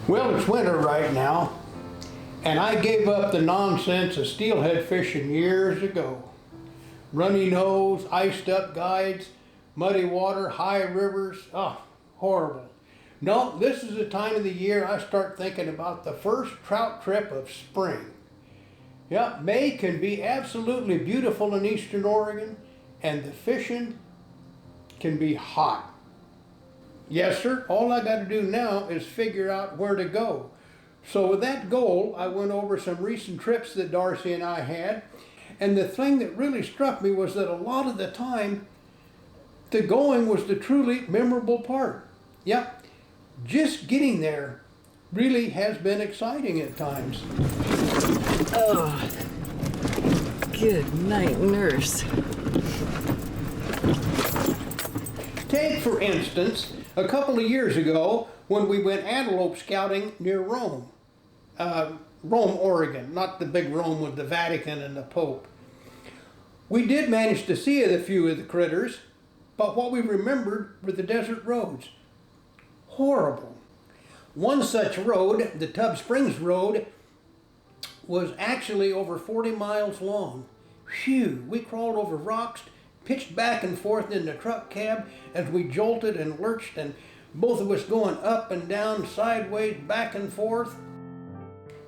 Well, it's winter right now, and I gave up the nonsense of steelhead fishing years ago. Runny nose, iced up guides, muddy water, high rivers, horrible. No, this is the time of the year I start thinking about the first trout trip of spring. Yep, May can be absolutely beautiful in eastern Oregon, and the fishing can be hot. Yes, sir. All I got to do now is figure out where to go. So with that goal, I went over some recent trips that Darcy and I had. And the thing that really struck me was that a lot of the time, the going was the truly memorable part. Yep. Just getting there really has been exciting at times. Oh, good night, nurse. Take, for instance, a couple of years ago when we went antelope scouting near Rome. Rome, Oregon, not the big Rome with the Vatican and the Pope. We did manage to see a few of the critters, but what we remembered were the desert roads. Horrible. One such road, the Tub Springs Road, was actually over 40 miles long. Phew, we crawled over rocks, pitched back and forth in the truck cab as we jolted and lurched, and both of us going up and down, sideways, back and forth.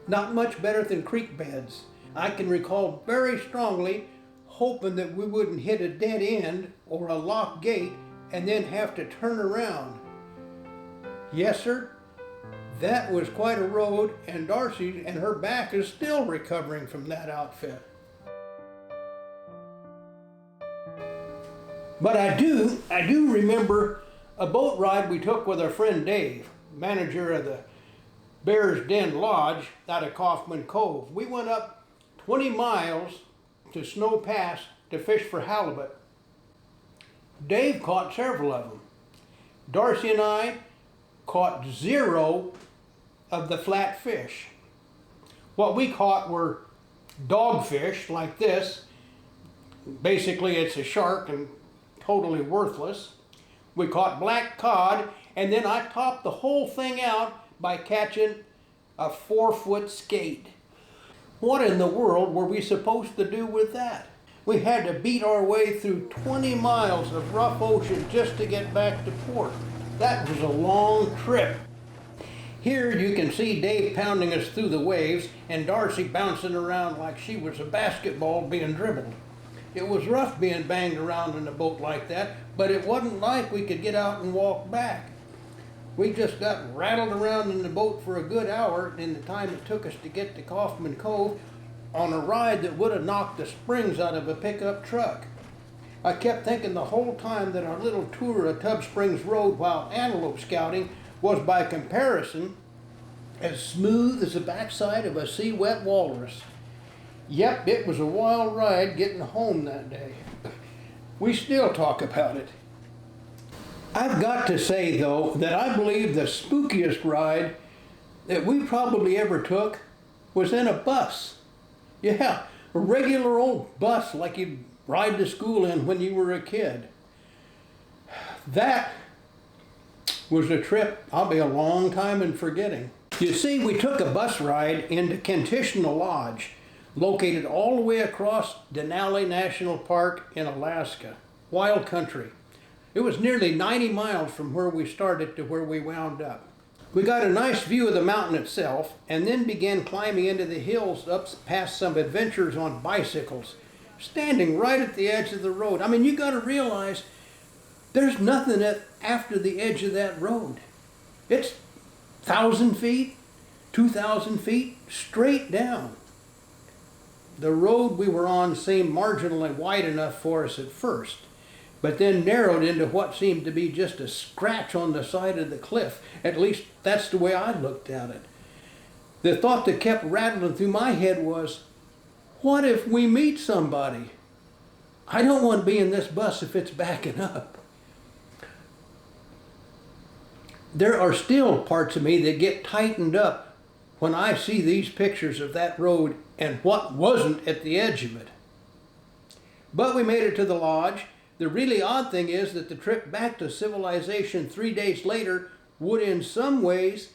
Not much better than creek beds. I can recall very strongly hoping that we wouldn't hit a dead end or a locked gate and then have to turn around. Yes, sir, that was quite a road, and Darcy and her back is still recovering from that outfit. But I do remember a boat ride we took with our friend Dave, manager of the Bear's Den Lodge out of Kaufman Cove. We went up 20 miles to Snow Pass to fish for halibut. Dave caught several of them. Darcy and I caught 0 of the flat fish. What we caught were dogfish like this. Basically, it's a shark and totally worthless. We caught black cod, and then I topped the whole thing out by catching a 4-foot skate. What in the world were we supposed to do with that? We had to beat our way through 20 miles of rough ocean just to get back to port. That was a long trip. Here you can see Dave pounding us through the waves and Darcy bouncing around like she was a basketball being dribbled. It was rough being banged around in a boat like that, but it wasn't like we could get out and walk back. We just got rattled around in the boat for a good hour in the time it took us to get to Kaufman Cove on a ride that would have knocked the springs out of a pickup truck. I kept thinking the whole time that our little tour of Tub Springs Road while antelope scouting was by comparison as smooth as the backside of a sea-wet walrus. Yep, it was a wild ride getting home that day. We still talk about it. I've got to say, though, that I believe the spookiest ride that we probably ever took was in a bus. Yeah, a regular old bus like you'd ride to school in when you were a kid. That was a trip I'll be a long time in forgetting. You see, we took a bus ride into Kantishna Lodge, located all the way across Denali National Park in Alaska. Wild country. It was nearly 90 miles from where we started to where we wound up. We got a nice view of the mountain itself and then began climbing into the hills up past some adventurers on bicycles, standing right at the edge of the road. I mean, you got to realize there's nothing after the edge of that road. It's 1,000 feet, 2,000 feet, straight down. The road we were on seemed marginally wide enough for us at first, but then narrowed into what seemed to be just a scratch on the side of the cliff. At least that's the way I looked at it. The thought that kept rattling through my head was, what if we meet somebody? I don't want to be in this bus if it's backing up. There are still parts of me that get tightened up when I see these pictures of that road and what wasn't at the edge of it. But we made it to the lodge. The really odd thing is that the trip back to civilization 3 days later would in some ways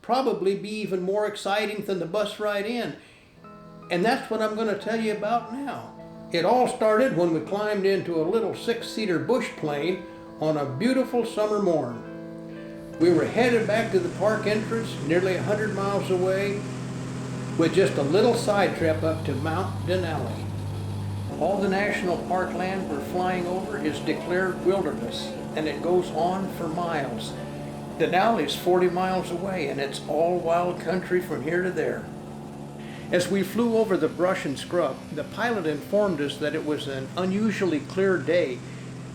probably be even more exciting than the bus ride in. And that's what I'm going to tell you about now. It all started when we climbed into a little 6-seater bush plane on a beautiful summer morn. We were headed back to the park entrance, nearly 100 miles away, with just a little side trip up to Mount Denali. All the national park land we're flying over is declared wilderness, and it goes on for miles. Denali is 40 miles away, and it's all wild country from here to there. As we flew over the brush and scrub, the pilot informed us that it was an unusually clear day,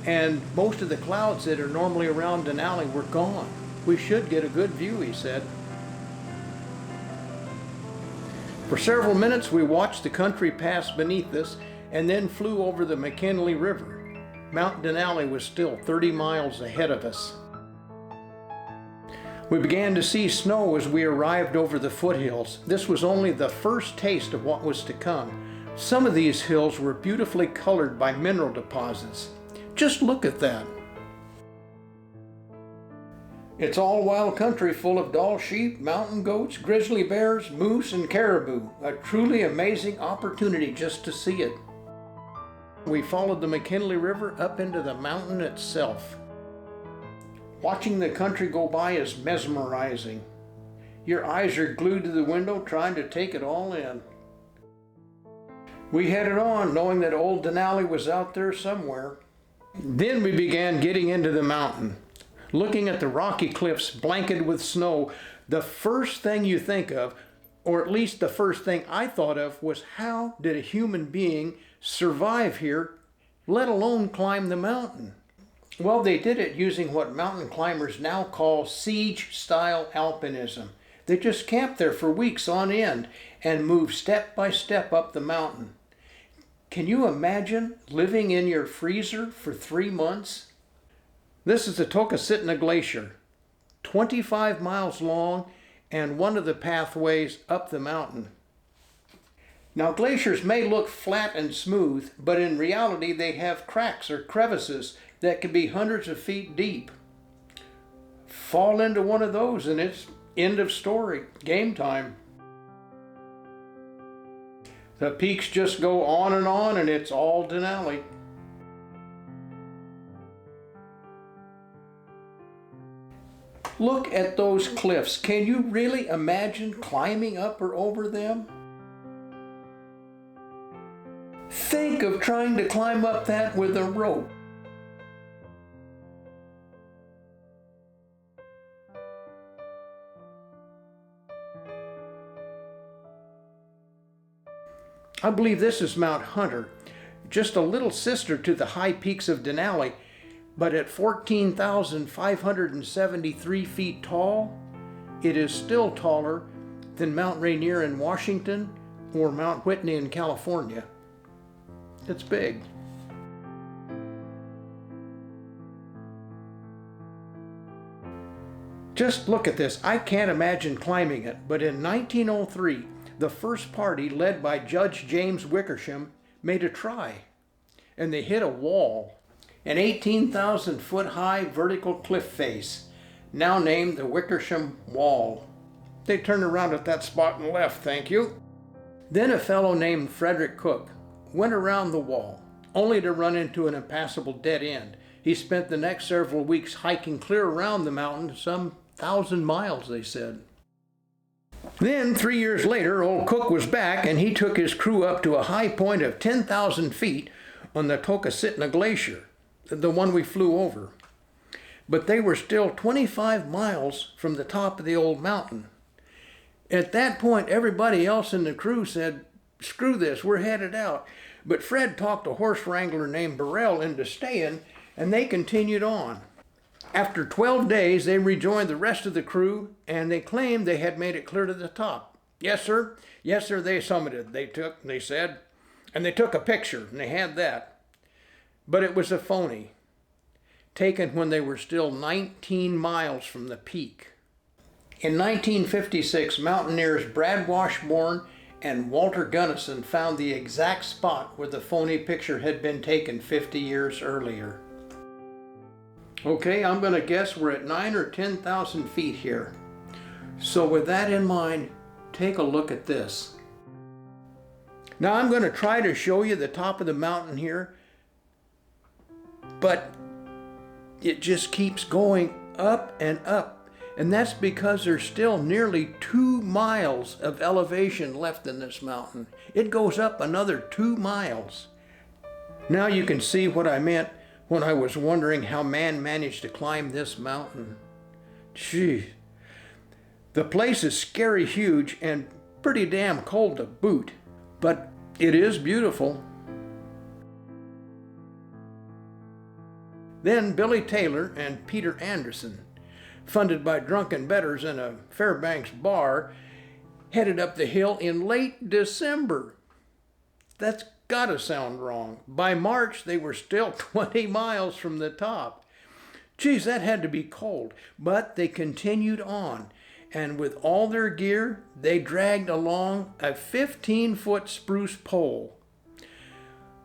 and most of the clouds that are normally around Denali were gone. We should get a good view, he said. For several minutes we watched the country pass beneath us and then flew over the McKinley River. Mount Denali was still 30 miles ahead of us. We began to see snow as we arrived over the foothills. This was only the first taste of what was to come. Some of these hills were beautifully colored by mineral deposits. Just look at that. It's all wild country full of Dall sheep, mountain goats, grizzly bears, moose, and caribou. A truly amazing opportunity just to see it. We followed the McKinley River up into the mountain itself. Watching the country go by is mesmerizing. Your eyes are glued to the window trying to take it all in. We headed on knowing that old Denali was out there somewhere. Then we began getting into the mountain. Looking at the rocky cliffs blanketed with snow, the first thing you think of, or at least the first thing I thought of, was how did a human being survive here, let alone climb the mountain? Well, they did it using what mountain climbers now call siege-style alpinism. They just camped there for weeks on end and moved step by step up the mountain. Can you imagine living in your freezer for 3 months? This is the Tokasitna Glacier, 25 miles long and one of the pathways up the mountain. Now, glaciers may look flat and smooth, but in reality they have cracks or crevices that can be hundreds of feet deep. Fall into one of those and it's end of story, game time. The peaks just go on and it's all Denali. Look at those cliffs. Can you really imagine climbing up or over them? Think of trying to climb up that with a rope. I believe this is Mount Hunter, just a little sister to the high peaks of Denali, but at 14,573 feet tall, it is still taller than Mount Rainier in Washington or Mount Whitney in California. It's big. Just look at this. I can't imagine climbing it, but in 1903, the first party, led by Judge James Wickersham, made a try, and they hit a wall, an 18,000-foot high vertical cliff face, now named the Wickersham Wall. They turned around at that spot and left, thank you. Then a fellow named Frederick Cook went around the wall, only to run into an impassable dead end. He spent the next several weeks hiking clear around the mountain, some 1,000 miles, they said. Then, 3 years later, old Cook was back and he took his crew up to a high point of 10,000 feet on the Tokasitna Glacier, the one we flew over. But they were still 25 miles from the top of the old mountain. At that point, everybody else in the crew said, "Screw this, we're headed out." But Fred talked a horse wrangler named Burrell into staying, and they continued on. After 12 days, they rejoined the rest of the crew, and they claimed they had made it clear to the top. Yes, sir. Yes, sir, they summited. They said, and they took a picture, and they had that. But it was a phony, taken when they were still 19 miles from the peak. In 1956, mountaineers Brad Washburn and Walter Gunnison found the exact spot where the phony picture had been taken 50 years earlier. Okay, I'm going to guess we're at 9,000 or 10,000 feet here. So with that in mind, take a look at this. Now I'm going to try to show you the top of the mountain here, but it just keeps going up and up. And that's because there's still nearly 2 miles of elevation left in this mountain. It goes up another 2 miles. Now you can see what I meant when I was wondering how man managed to climb this mountain. Gee, the place is scary huge and pretty damn cold to boot, but it is beautiful. Then Billy Taylor and Peter Anderson, funded by drunken bettors in a Fairbanks bar, headed up the hill in late December. That's gotta sound wrong. By March, they were still 20 miles from the top. Geez, that had to be cold, but they continued on, and with all their gear, they dragged along a 15-foot spruce pole.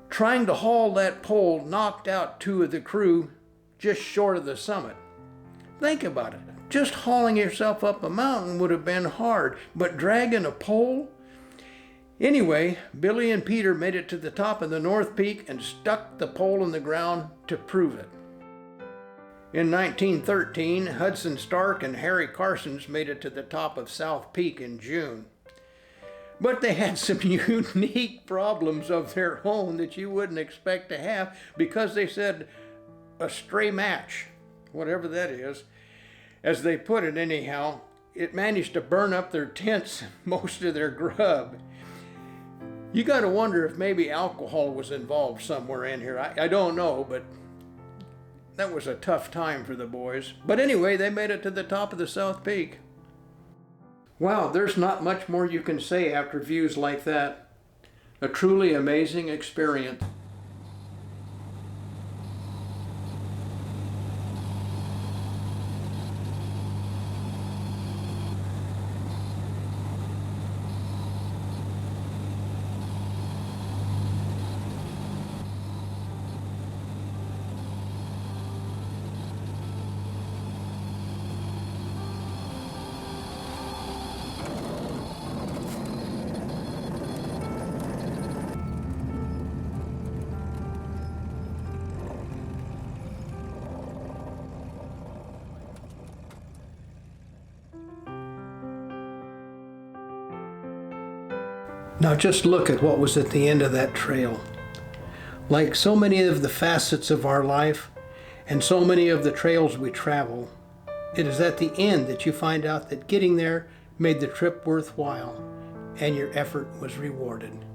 Trying to haul that pole knocked out 2 of the crew just short of the summit. Think about it. Just hauling yourself up a mountain would have been hard, but dragging a pole? Anyway, Billy and Peter made it to the top of the North Peak and stuck the pole in the ground to prove it. In 1913, Hudson Stark and Harry Carsons made it to the top of South Peak in June. But they had some unique problems of their own that you wouldn't expect to have, because they said a stray match, whatever that is, as they put it anyhow, it managed to burn up their tents and most of their grub. You got to wonder if maybe alcohol was involved somewhere in here. I don't know, but that was a tough time for the boys. But anyway, they made it to the top of the South Peak. Wow, there's not much more you can say after views like that. A truly amazing experience. Now just look at what was at the end of that trail. Like so many of the facets of our life and so many of the trails we travel, it is at the end that you find out that getting there made the trip worthwhile and your effort was rewarded.